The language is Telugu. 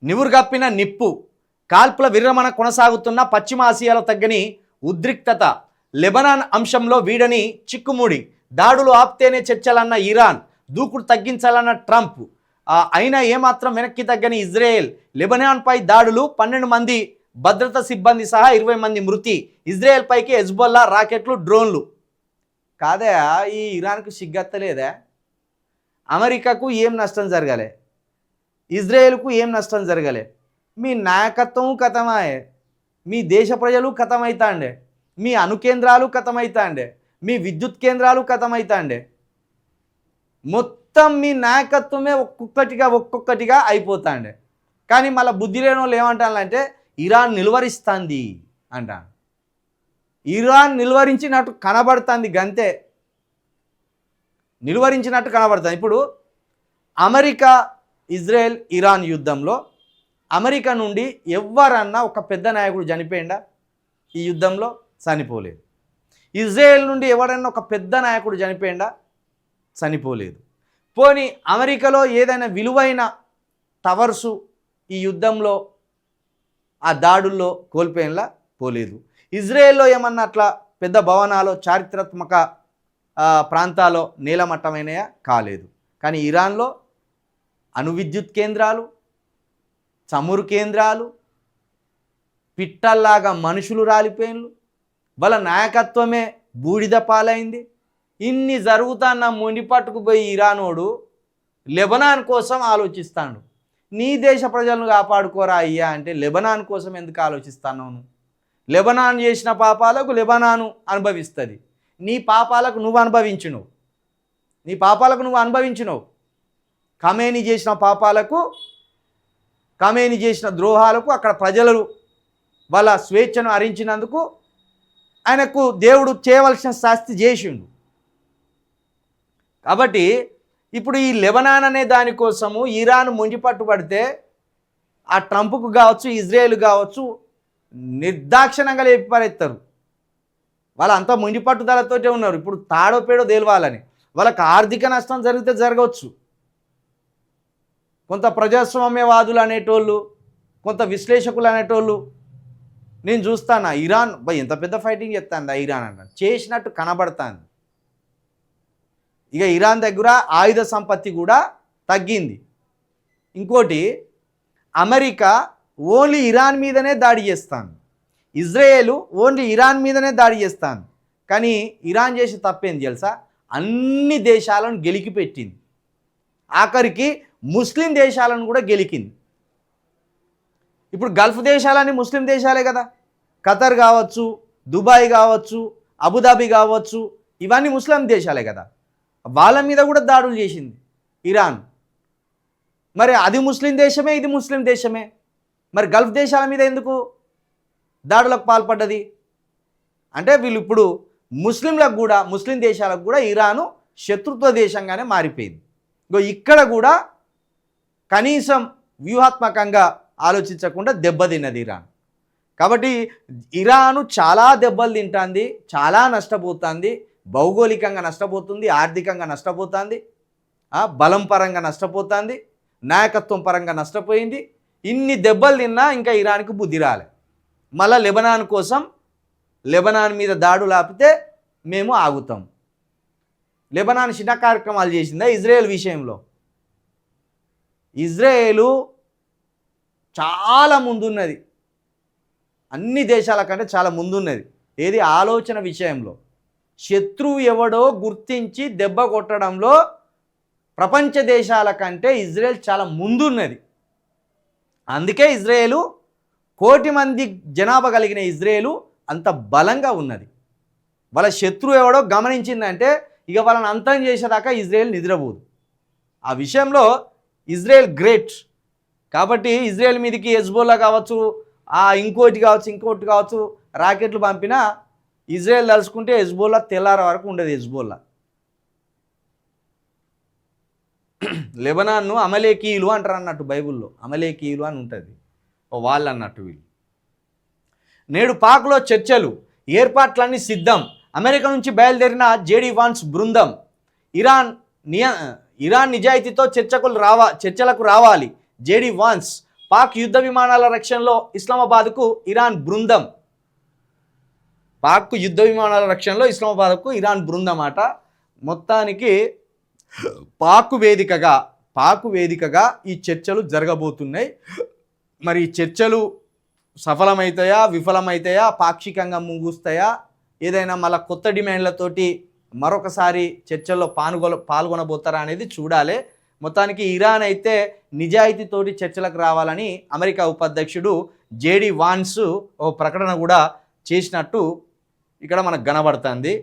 నివురుగప్పిన నిప్పు కాల్పుల విరమణ కొనసాగుతున్న పశ్చిమ ఆసియాలో తగ్గని ఉద్రిక్తత లెబనాన్ అంశంలో వీడని చిక్కుముడి దాడులు ఆపితేనే చర్చలన్న ఇరాన్ దూకుడు తగ్గించాలన్న ట్రంప్ అయినా ఏమాత్రం వెనక్కి తగ్గని ఇజ్రాయెల్ లెబనాన్పై దాడులు 12 మంది భద్రతా సిబ్బంది సహా 20 మంది మృతి ఇజ్రాయెల్ పైకి హెజ్బొల్లా రాకెట్లు డ్రోన్లు కాదా ఈ ఇరాన్కు సిగ్గత్తలేదా అమెరికాకు ఏం నష్టం జరగలే ఇజ్రాయెల్కు ఏం నష్టం జరగలే మీ నాయకత్వం కథమాయే మీ దేశ ప్రజలు కథమైతాండే మీ అణుకేంద్రాలు కథమైతాండే మీ విద్యుత్ కేంద్రాలు కథమైతాండే మొత్తం మీ నాయకత్వమే ఒక్కొక్కటిగా అయిపోతాండే కానీ మళ్ళీ బుద్ధి లేని వాళ్ళు ఏమంటారంటే ఇరాన్ నిలువరిస్తుంది అంటాను ఇరాన్ నిలువరించినట్టు కనబడుతుంది గంతే నిలువరించినట్టు కనబడుతుంది ఇప్పుడు అమెరికా ఇజ్రాయెల్ ఇరాన్ యుద్ధంలో అమెరికా నుండి ఎవరన్నా ఒక పెద్ద నాయకుడు చనిపోయిందా ఈ యుద్ధంలో చనిపోలేదు ఇజ్రాయెల్ నుండి ఎవరన్నా ఒక పెద్ద నాయకుడు చనిపోయిందా చనిపోలేదు పోనీ అమెరికాలో ఏదైనా విలువైన టవర్సు ఈ యుద్ధంలో ఆ దాడుల్లో కోల్పోయేలా పోలేదు ఇజ్రాయెల్లో ఏమన్నా అట్లా పెద్ద భవనాలు చారిత్రాత్మక ప్రాంతాల్లో నేలమట్టమైనయా కాలేదు కానీ ఇరాన్లో అణు విద్యుత్ కేంద్రాలు చమురు కేంద్రాలు పిట్టల్లాగా మనుషులు రాలిపోయిన్లు వాళ్ళ నాయకత్వమే బూడిద పాలైంది ఇన్ని జరుగుతున్న మునిపట్టుకు పోయి ఇరానోడు లెబనాన్ కోసం ఆలోచిస్తాడు నీ దేశ ప్రజలను కాపాడుకోరా అయ్యా అంటే లెబనాన్ కోసం ఎందుకు ఆలోచిస్తున్నావు లెబనాన్ చేసిన పాపాలకు లెబనాను అనుభవిస్తుంది నీ పాపాలకు నువ్వు అనుభవించినవు ఖమేనీ చేసిన పాపాలకు ఖమేనీ చేసిన ద్రోహాలకు అక్కడ ప్రజలు వాళ్ళ స్వేచ్ఛను హరించినందుకు ఆయనకు దేవుడు చేయవలసిన శాస్తి చేసిండు కాబట్టి ఇప్పుడు ఈ లెబనాన్ అనే దానికోసము ఇరాన్ ముంజిపట్టుబడితే ఆ ట్రంప్కు కావచ్చు ఇజ్రాయెల్ కావచ్చు నిర్దాక్షిణంగా లేపిపారెత్తారు వాళ్ళు అంతా ముంజిపట్టుదలతోటే ఉన్నారు ఇప్పుడు తాడో పేడో తేలవాలని వాళ్ళకి ఆర్థిక నష్టం జరిగితే జరగవచ్చు కొంత ప్రజాస్వామ్యవాదులు అనేటోళ్ళు కొంత విశ్లేషకులు అనేటోళ్ళు నేను చూస్తాను ఇరాన్ ఎంత పెద్ద ఫైటింగ్ చేస్తాను ఇరాన్ అన్న చేసినట్టు కనబడుతుంది ఇక ఇరాన్ దగ్గర ఆయుధ సంపత్తి కూడా తగ్గింది ఇంకోటి అమెరికా ఓన్లీ ఇరాన్ మీదనే దాడి చేస్తాను ఇజ్రాయేల్ ఓన్లీ ఇరాన్ మీదనే దాడి చేస్తాను కానీ ఇరాన్ చేసే తప్పేంది తెలుసా అన్ని దేశాలను గెలికిపెట్టింది ఆఖరికి ముస్లిం దేశాలను కూడా గెలికింది ఇప్పుడు గల్ఫ్ దేశాలన్నీ ముస్లిం దేశాలే కదా ఖతర్ కావచ్చు దుబాయ్ కావచ్చు అబుదాబి కావచ్చు ఇవన్నీ ముస్లిం దేశాలే కదా వాళ్ళ మీద కూడా దాడులు చేసింది ఇరాన్ మరి అది ముస్లిం దేశమే ఇది ముస్లిం దేశమే మరి గల్ఫ్ దేశాల మీద ఎందుకు దాడులకు పాల్పడ్డది అంటే వీళ్ళు ఇప్పుడు ముస్లింలకు కూడా ముస్లిం దేశాలకు కూడా ఇరాను శత్రుత్వ దేశంగానే మారిపోయింది ఇక్కడ కూడా కనీసం వ్యూహాత్మకంగా ఆలోచించకుండా దెబ్బతిన్నది ఇరాన్ కాబట్టి ఇరాను చాలా దెబ్బలు తింటుంది చాలా నష్టపోతుంది భౌగోళికంగా నష్టపోతుంది ఆర్థికంగా నష్టపోతుంది బలం పరంగా నష్టపోతుంది నాయకత్వం పరంగా నష్టపోయింది ఇన్ని దెబ్బలు తిన్నా ఇంకా ఇరాన్కి బుద్ధి రాలే మళ్ళీ లెబనాన్ కోసం లెబనాన్ మీద దాడులు ఆపితే మేము ఆగుతాం లెబనాన్ చిన్న కార్యక్రమాలు చేసిందా ఇజ్రాయెల్ విషయంలో ఇజ్రాయేలు చాలా ముందున్నది అన్ని దేశాల కంటే చాలా ముందున్నది ఏది ఆలోచన విషయంలో శత్రువు ఎవడో గుర్తించి దెబ్బ కొట్టడంలో ప్రపంచ దేశాల కంటే ఇజ్రాయెల్ చాలా ముందున్నది అందుకే ఇజ్రాయేలు 1 కోటి మంది జనాభా కలిగిన ఇజ్రాయేలు అంత బలంగా ఉన్నది వాళ్ళ శత్రువు ఎవడో గమనించిందంటే ఇక వాళ్ళని అంతం చేసేదాకా ఇజ్రాయెల్ నిద్రపోదు ఆ విషయంలో ఇజ్రాయెల్ గ్రేట్ కాబట్టి ఇజ్రాయెల్ మీదకి హెజ్బొల్లా కావచ్చు ఇంకోటి కావచ్చు రాకెట్లు పంపినా ఇజ్రాయెల్ తలుచుకుంటే హెజ్బొల్లా తెల్లార వరకు ఉండదు హెజ్బొల్లా లెబనాన్ను అమలేకీయులు అంటారు అన్నట్టు బైబిల్లో అమలేకీయులు అని ఉంటుంది వాళ్ళు అన్నట్టు వీళ్ళు నేడు పాక్లో చర్చలు ఏర్పాట్లన్నీ సిద్ధం అమెరికా నుంచి బయలుదేరిన జేడీ వాన్స్ బృందం ఇరాన్ నిజాయితీతో చర్చలకు రావాలి జేడీ వాన్స్ పాక్ యుద్ధ విమానాల రక్షణలో ఇస్లామాబాద్కు ఇరాన్ బృందం. పాక్ యుద్ధ విమానాల రక్షణలో ఇస్లామాబాద్కు ఇరాన్ బృందం అట. మొత్తానికి పాక్ వేదికగా ఈ చర్చలు జరగబోతున్నాయి. మరి ఈ చర్చలు సఫలమవుతాయా, విఫలమవుతాయా, పాక్షికంగా ముగుస్తాయా, ఏదైనా మళ్ళీ కొత్త డిమాండ్లతోటి మరొకసారి చర్చల్లో పాల్గొనబోతారా అనేది చూడాలి. మొత్తానికి ఇరాన్ అయితే నిజాయితీతోటి చర్చలకు రావాలని అమెరికా ఉపాధ్యక్షుడు జేడీ వాన్స్ ఓ ప్రకటన కూడా చేసినట్టు ఇక్కడ మనకు కనబడుతుంది.